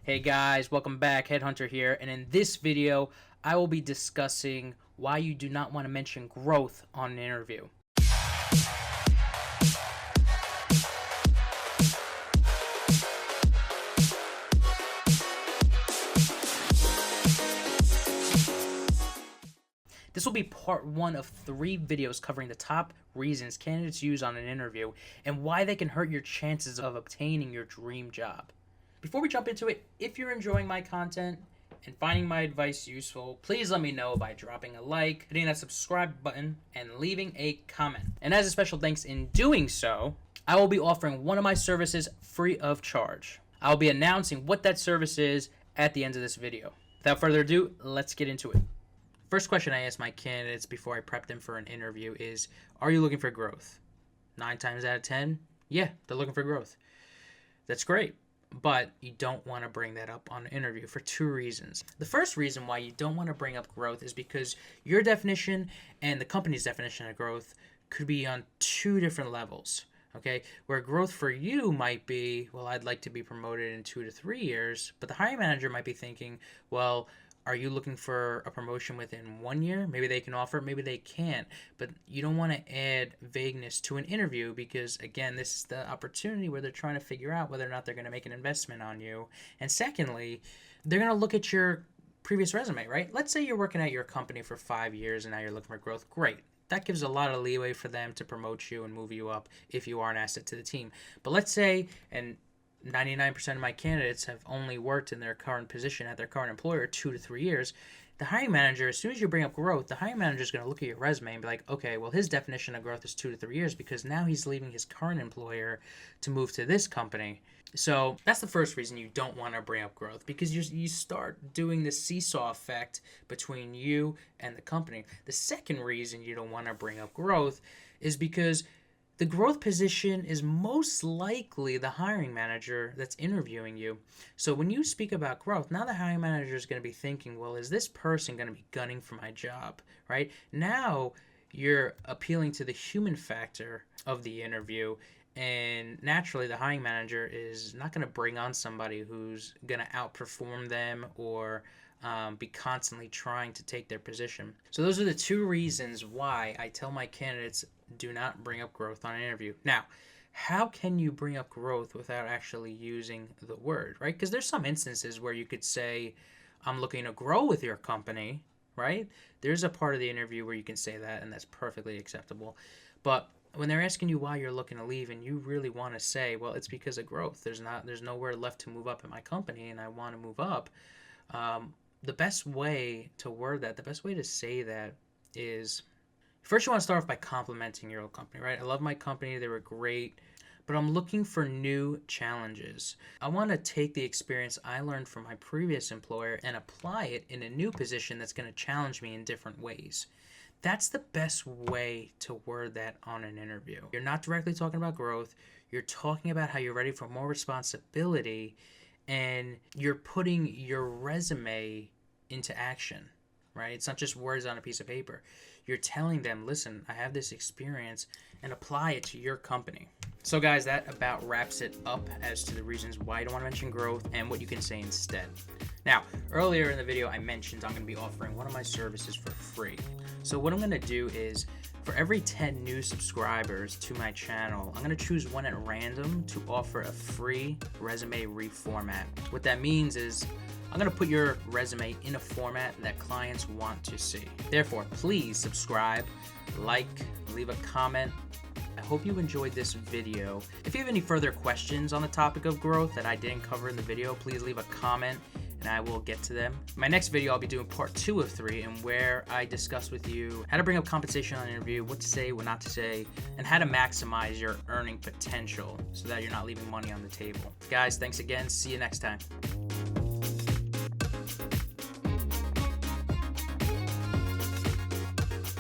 Hey guys, welcome back. Headhunter here, and in this video, I will be discussing why you do not want to mention growth on an interview. This will be part one of 3 videos covering the top reasons candidates use on an interview and why they can hurt your chances of obtaining your dream job. Before we jump into it, if you're enjoying my content and finding my advice useful, please let me know by dropping a like, hitting that subscribe button, and leaving a comment. And as a special thanks in doing so, I will be offering one of my services free of charge. I'll be announcing what that service is at the end of this video. Without further ado, let's get into it. First question I ask my candidates before I prep them for an interview is, are you looking for growth? 9 times out of 10, yeah, they're looking for growth. That's great. But you don't want to bring that up on an interview for 2 reasons. The first reason why you don't want to bring up growth is because your definition and the company's definition of growth could be on 2 different levels. Okay, where growth for you might be, well, I'd like to be promoted in 2 to 3 years, but the hiring manager might be thinking, well, are you looking for a promotion within 1 year? Maybe they can offer it, maybe they can't. But you don't want to add vagueness to an interview because, again, this is the opportunity where they're trying to figure out whether or not they're going to make an investment on you. And secondly, they're going to look at your previous resume, right? Let's say you're working at your company for 5 years and now you're looking for growth. Great. That gives a lot of leeway for them to promote you and move you up if you are an asset to the team. But let's say, and 99% of my candidates have only worked in their current position at their current employer 2 to 3 years. The hiring manager, as soon as you bring up growth, the hiring manager is going to look at your resume and be like, okay, well, his definition of growth is 2 to 3 years because now he's leaving his current employer to move to this company. So that's the first reason you don't want to bring up growth, because you start doing the seesaw effect between you and the company. The second reason you don't want to bring up growth is because the growth position is most likely the hiring manager that's interviewing you. So when you speak about growth, now the hiring manager is going to be thinking, well, is this person going to be gunning for my job, right? Now you're appealing to the human factor of the interview, and naturally the hiring manager is not going to bring on somebody who's going to outperform them or be constantly trying to take their position. So those are the 2 reasons why I tell my candidates, do not bring up growth on an interview. Now, how can you bring up growth without actually using the word, right? Because there's some instances where you could say, I'm looking to grow with your company, right? There's a part of the interview where you can say that, and that's perfectly acceptable. But when they're asking you why you're looking to leave and you really want to say, well, it's because of growth. There's nowhere left to move up in my company and I want to move up. The best way to word that, the best way to say that is, first you want to start off by complimenting your old company, right? I love my company. They were great, but I'm looking for new challenges. I want to take the experience I learned from my previous employer and apply it in a new position that's going to challenge me in different ways. That's the best way to word that on an interview. You're not directly talking about growth. You're talking about how you're ready for more responsibility, and you're putting your resume into action, right? It's not just words on a piece of paper. You're telling them, listen, I have this experience, and apply it to your company. So guys, that about wraps it up as to the reasons why you don't want to mention growth and what you can say instead. Now, earlier in the video, I mentioned I'm going to be offering one of my services for free. So what I'm going to do is, for every 10 new subscribers to my channel, I'm going to choose one at random to offer a free resume reformat. What that means is, I'm going to put your resume in a format that clients want to see. Therefore, please subscribe, like, leave a comment. I hope you enjoyed this video. If you have any further questions on the topic of growth that I didn't cover in the video, please leave a comment and I will get to them. In my next video, I'll be doing part 2 of 3, and where I discuss with you how to bring up compensation on an interview, what to say, what not to say, and how to maximize your earning potential so that you're not leaving money on the table. Guys, thanks again. See you next time.